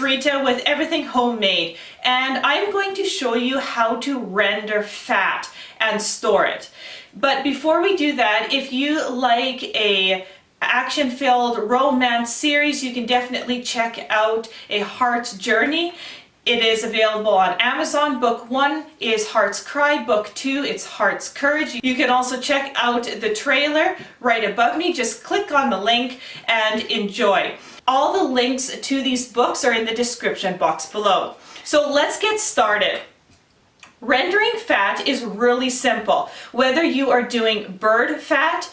Rita with Everything Homemade, and I'm going to show you how to render fat and store it. But before we do that, if you like a action-filled romance series, you can definitely check out A Heart's Journey. It is available on Amazon. Book 1 is Heart's Cry. Book 2 is Heart's Courage. You can also check out the trailer right above me. Just click on the link and enjoy. All the links to these books are in the description box below. So let's get started. Rendering fat is really simple. Whether you are doing bird fat,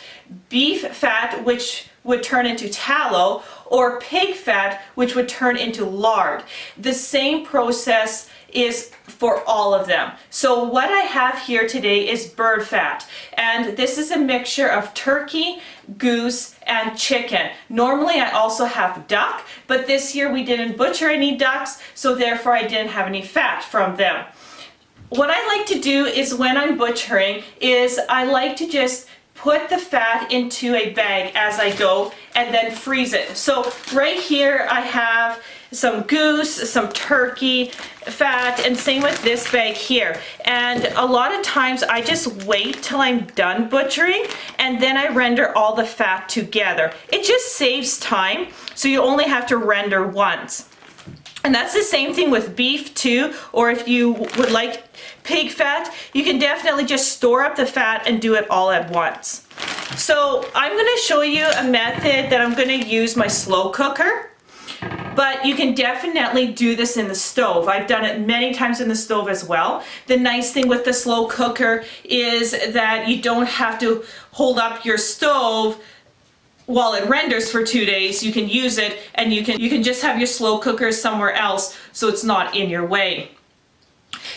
beef fat, which would turn into tallow, or pig fat, which would turn into lard. The same process is for all of them. So what I have here today is bird fat, and this is a mixture of turkey, goose, and chicken. Normally I also have duck, but this year we didn't butcher any ducks, so therefore I didn't have any fat from them. What I like to do is when I'm butchering is I like to just put the fat into a bag as I go and then freeze it. So right here I have some goose, some turkey fat, and same with this bag here. And a lot of times I just wait till I'm done butchering and then I render all the fat together. It just saves time, so you only have to render once. And that's the same thing with beef too, or if you would like pig fat, you can definitely just store up the fat and do it all at once. So I'm going to show you a method that I'm going to use my slow cooker, but you can definitely do this in the stove. I've done it many times in the stove as well. The nice thing with the slow cooker is that you don't have to hold up your stove while it renders for 2 days. You can use it, and you can just have your slow cooker somewhere else so it's not in your way.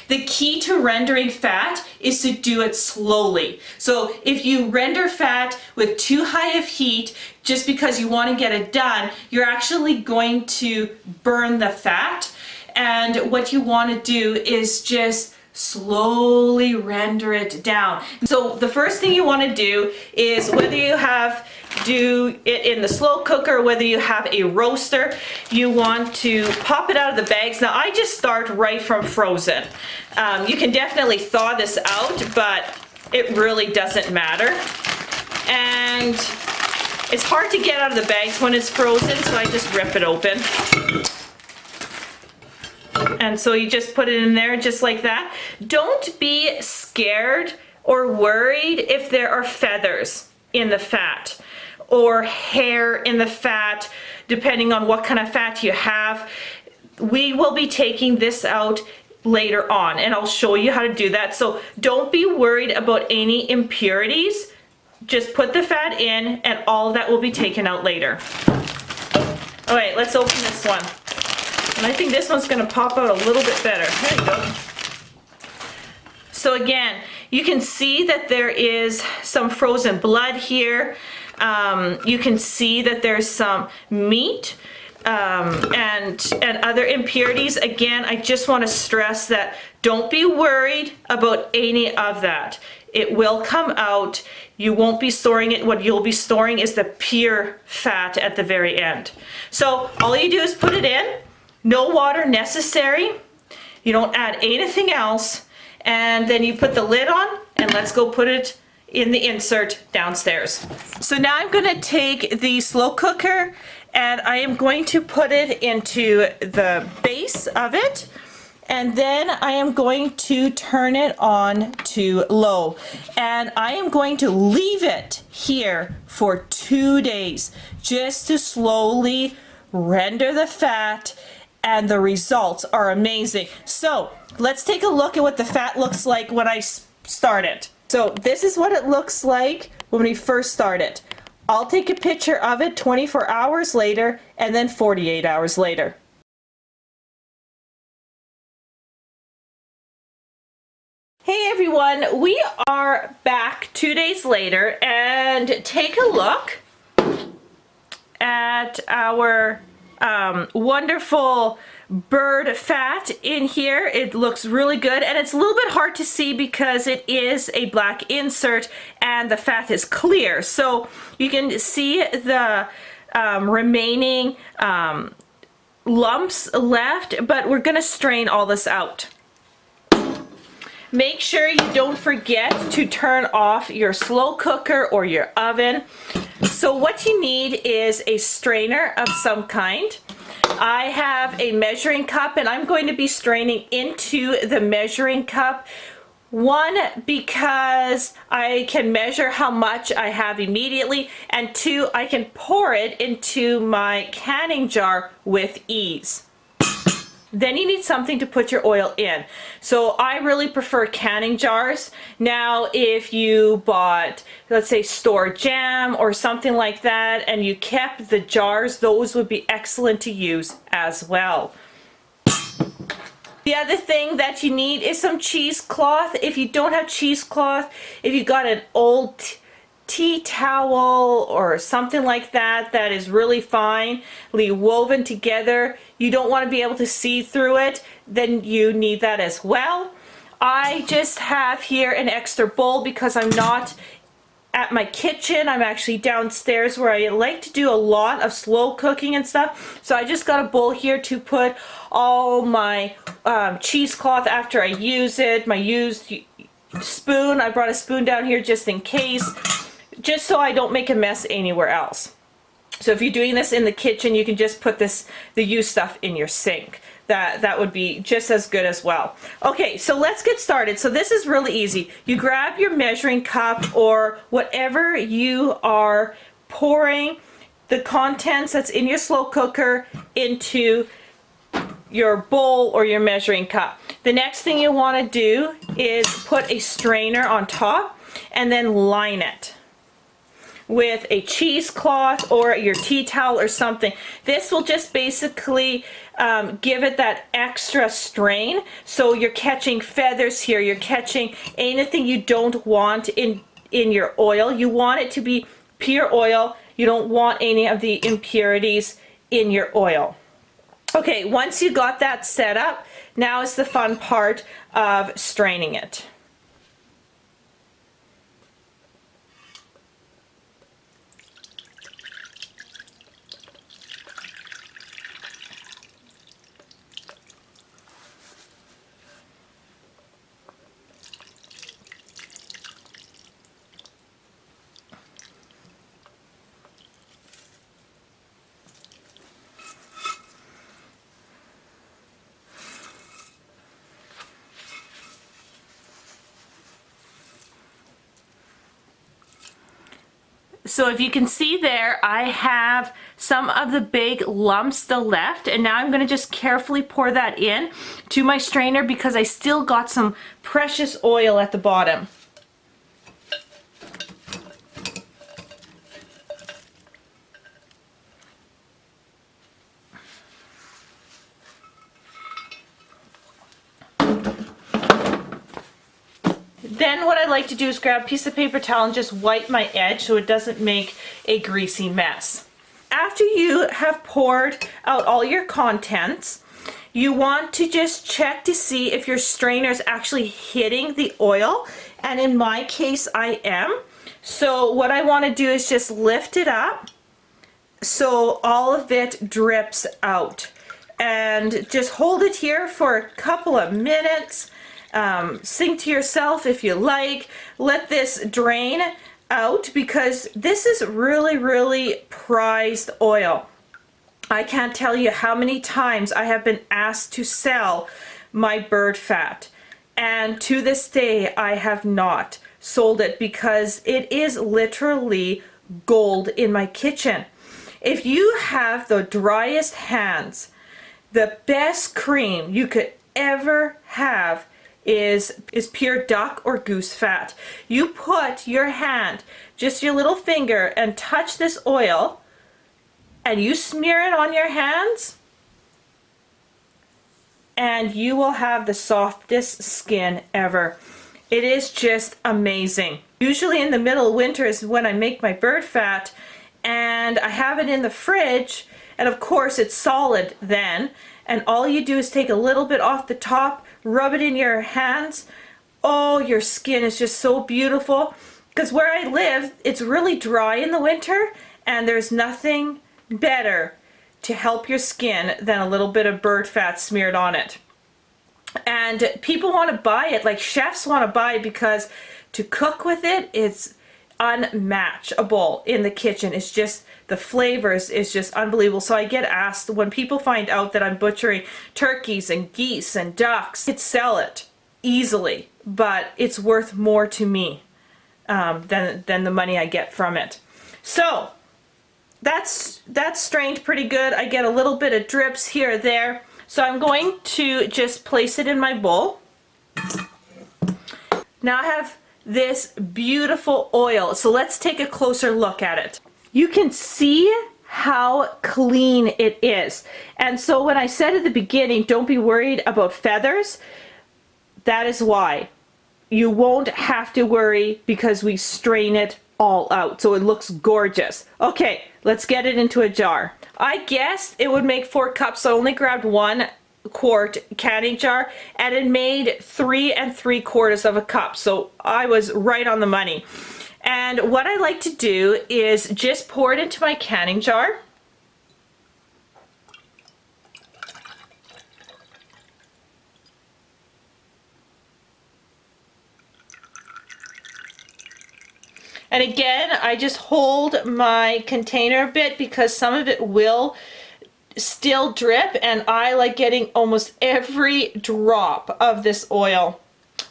The key to rendering fat is to do it slowly. So if you render fat with too high of heat just because you want to get it done, you're actually going to burn the fat. And what you want to do is just slowly render it down. So the first thing you want to do is, whether you do it in the slow cooker, whether you have a roaster, you want to pop it out of the bags. Now I just start right from frozen. You can definitely thaw this out, but it really doesn't matter. And it's hard to get out of the bags when it's frozen, so I just rip it open. And so you just put it in there just like that. Don't be scared or worried if there are feathers in the fat or hair in the fat, depending on what kind of fat you have. We will be taking this out later on, and I'll show you how to do that. So don't be worried about any impurities. Just put the fat in and all of that will be taken out later. All right, let's open this one. And I think this one's going to pop out a little bit better. There you go. So again, you can see that there is some frozen blood here. You can see that there's some meat and other impurities. Again, I just want to stress that don't be worried about any of that. It will come out. You won't be storing it. What you'll be storing is the pure fat at the very end. So all you do is put it in. No water necessary. You don't add anything else. And then you put the lid on, and let's go put it in the insert downstairs. So now I'm going to take the slow cooker and I am going to put it into the base of it, and then I am going to turn it on to low, and I am going to leave it here for 2 days just to slowly render the fat, and the results are amazing. So let's take a look at what the fat looks like when I start it. So this is what it looks like when we first start it. I'll take a picture of it 24 hours later and then 48 hours later. Hey everyone, we are back 2 days later, and take a look at our wonderful bird fat in here. It looks really good, and it's a little bit hard to see because it is a black insert and the fat is clear, so you can see the remaining lumps left, but we're gonna strain all this out. Make sure you don't forget to turn off your slow cooker or your oven. So what you need is a strainer of some kind. I have a measuring cup and I'm going to be straining into the measuring cup. One, because I can measure how much I have immediately, and two, I can pour it into my canning jar with ease. Then you need something to put your oil in. So I really prefer canning jars. Now, if you bought, let's say, store jam or something like that, and you kept the jars, those would be excellent to use as well. The other thing that you need is some cheesecloth. If you don't have cheesecloth, if you got an old tea towel or something like that that is really finely woven together, you don't want to be able to see through it, then you need that as well. I just have here an extra bowl because I'm not at my kitchen. I'm actually downstairs where I like to do a lot of slow cooking and stuff. So I just got a bowl here to put all my cheesecloth after I use it, my used spoon. I brought a spoon down here just in case, just so I don't make a mess anywhere else. So if you're doing this in the kitchen, you can just put the used stuff in your sink. That would be just as good as well. Okay, so let's get started. So this is really easy. You grab your measuring cup or whatever you are pouring the contents that's in your slow cooker into your bowl or your measuring cup. The next thing you want to do is put a strainer on top and then line it with a cheesecloth or your tea towel or something. This will just basically give it that extra strain. So you're catching feathers here, you're catching anything you don't want in your oil. You want it to be pure oil. You don't want any of the impurities in your oil. Okay, once you got that set up, now is the fun part of straining it. So if you can see there, I have some of the big lumps still left, and now I'm going to just carefully pour that in to my strainer because I still got some precious oil at the bottom. Then what I like to do is grab a piece of paper towel and just wipe my edge so it doesn't make a greasy mess. After you have poured out all your contents, you want to just check to see if your strainer is actually hitting the oil, and in my case I am. So what I want to do is just lift it up so all of it drips out, and just hold it here for a couple of minutes. Sing to yourself if you like. Let this drain out because this is really, really prized oil. I can't tell you how many times I have been asked to sell my bird fat, and to this day I have not sold it because it is literally gold in my kitchen. If you have the driest hands, the best cream you could ever have is pure duck or goose fat. You put your hand, just your little finger, and touch this oil, and you smear it on your hands, and you will have the softest skin ever. It is just amazing. Usually in the middle of winter is when I make my bird fat, and I have it in the fridge, and of course it's solid then, and all you do is take a little bit off the top, rub it in your hands. Oh, your skin is just so beautiful. Because where I live, it's really dry in the winter, and there's nothing better to help your skin than a little bit of bird fat smeared on it. And people want to buy it, like chefs want to buy it, because to cook with it, it's unmatchable in the kitchen. It's just, the flavors is just unbelievable. So I get asked, when people find out that I'm butchering turkeys and geese and ducks, I could sell it easily, but it's worth more to me than the money I get from it. So that's strained pretty good. I get a little bit of drips here or there. So I'm going to just place it in my bowl. Now I have this beautiful oil. So let's take a closer look at it. You can see how clean it is. And so when I said at the beginning, don't be worried about feathers, that is why. You won't have to worry because we strain it all out. So it looks gorgeous. Okay, let's get it into a jar. I guessed it would make 4 cups, so I only grabbed 1 quart canning jar, and it made 3 3/4 cups. So I was right on the money. And what I like to do is just pour it into my canning jar. And again, I just hold my container a bit because some of it will still drip, and I like getting almost every drop of this oil.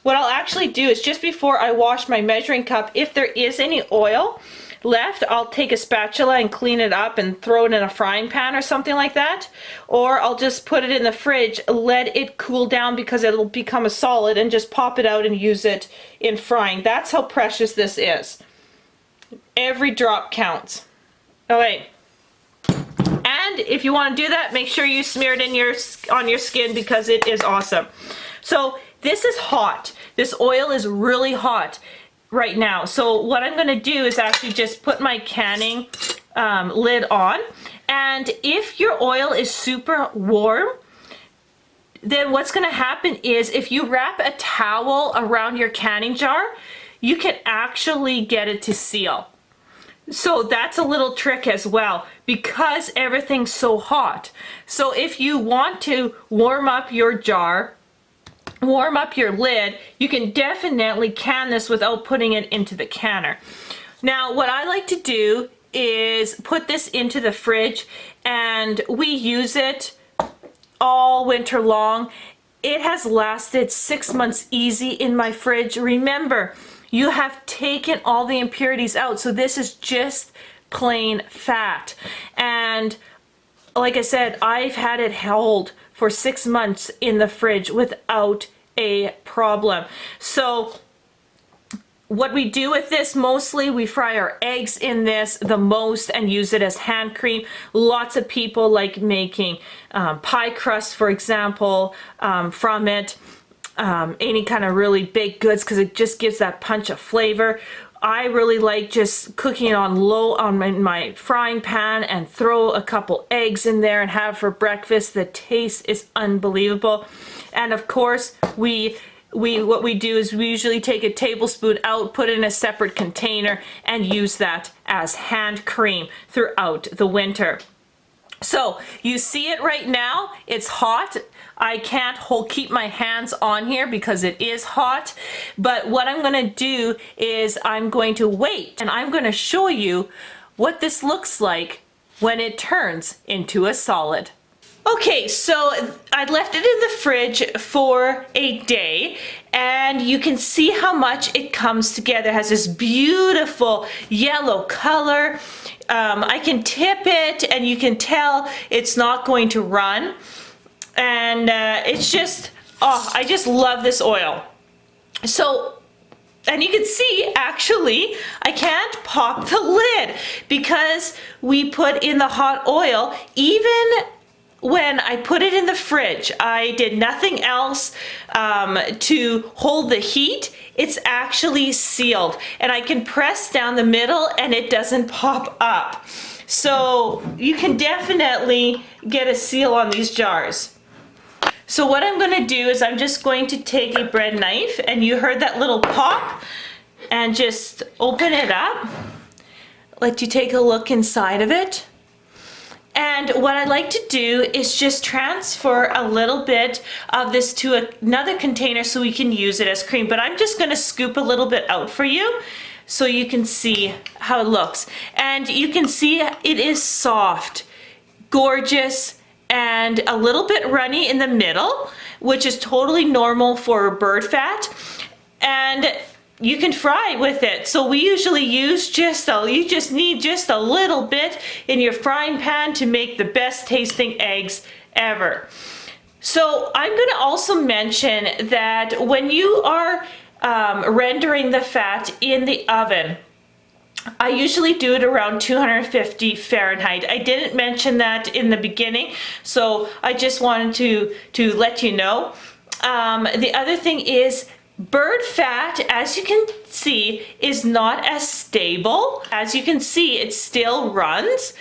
What I'll actually do is, just before I wash my measuring cup, if there is any oil left, I'll take a spatula and clean it up and throw it in a frying pan or something like that. Or I'll just put it in the fridge, let it cool down because it'll become a solid, and just pop it out and use it in frying. That's how precious this is. Every drop counts. Okay. And if you want to do that, make sure you smear it on your skin because it is awesome. So this is hot. This oil is really hot right now. So what I'm going to do is actually just put my canning lid on. And if your oil is super warm, then what's going to happen is, if you wrap a towel around your canning jar, you can actually get it to seal. So that's a little trick as well, because everything's so hot. So if you want to warm up your jar, warm up your lid, you can definitely can this without putting it into the canner. Now what I like to do is put this into the fridge, and we use it all winter long. It has lasted 6 months easy in my fridge. Remember, you have taken all the impurities out, so this is just plain fat. And like I said, I've had it held for 6 months in the fridge without a problem. So what we do with this, mostly we fry our eggs in this the most and use it as hand cream. Lots of people like making pie crust, for example, from it. Any kind of really baked goods, because it just gives that punch of flavor. I really like just cooking it on low on my frying pan and throw a couple eggs in there and have for breakfast. The taste is unbelievable. And of course, what we do is we usually take a tablespoon out, put it in a separate container, and use that as hand cream throughout the winter. So you see it right now, it's hot. I can't keep my hands on here because it is hot. But what I'm going to do is I'm going to wait, and I'm going to show you what this looks like when it turns into a solid. Okay, so I left it in the fridge for a day, and you can see how much it comes together. It has this beautiful yellow color. I can tip it and you can tell it's not going to run. And it's just, oh, I just love this oil. So, and you can see, actually, I can't pop the lid because we put in the hot oil. Even when I put it in the fridge, I did nothing else to hold the heat. It's actually sealed, and I can press down the middle and it doesn't pop up. So you can definitely get a seal on these jars. So what I'm going to do is I'm just going to take a bread knife, and you heard that little pop, and just open it up. Let you take a look inside of it. And what I like to do is just transfer a little bit of this to another container so we can use it as cream. But I'm just gonna scoop a little bit out for you so you can see how it looks. And you can see it is soft, gorgeous, and a little bit runny in the middle, which is totally normal for bird fat. And you can fry with it. So we usually use you just need just a little bit in your frying pan to make the best tasting eggs ever. So I'm gonna also mention that when you are rendering the fat in the oven, I usually do it around 250 Fahrenheit. I didn't mention that in the beginning, so I just wanted to let you know. The other thing is bird fat, as you can see, is not as stable. As you can see, it still runs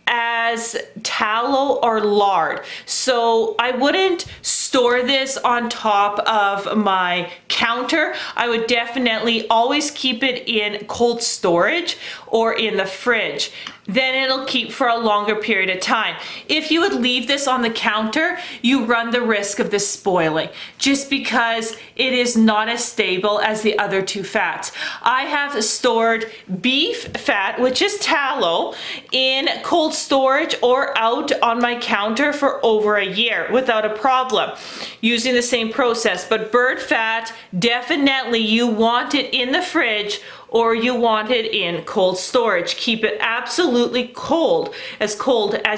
as tallow or lard. So I wouldn't store this on top of my counter. I would definitely always keep it in cold storage or in the fridge. Then it'll keep for a longer period of time. If you would leave this on the counter, you run the risk of this spoiling just because it is not as stable as the other two fats. I have stored beef fat, which is tallow, in cold storage or out on my counter for over a year without a problem using the same process. But bird fat, definitely you want it in the fridge or you want it in cold storage. Keep it absolutely cold as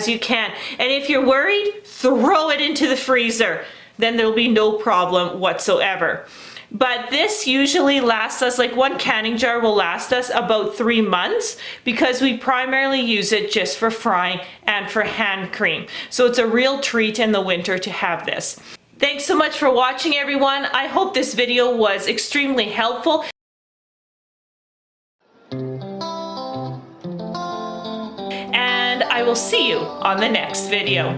you can. And if you're worried, throw it into the freezer. Then there'll be no problem whatsoever. But this usually lasts us, like one canning jar will last us about 3 months because we primarily use it just for frying and for hand cream. So it's a real treat in the winter to have this. Thanks so much for watching, everyone. I hope this video was extremely helpful. And I will see you on the next video.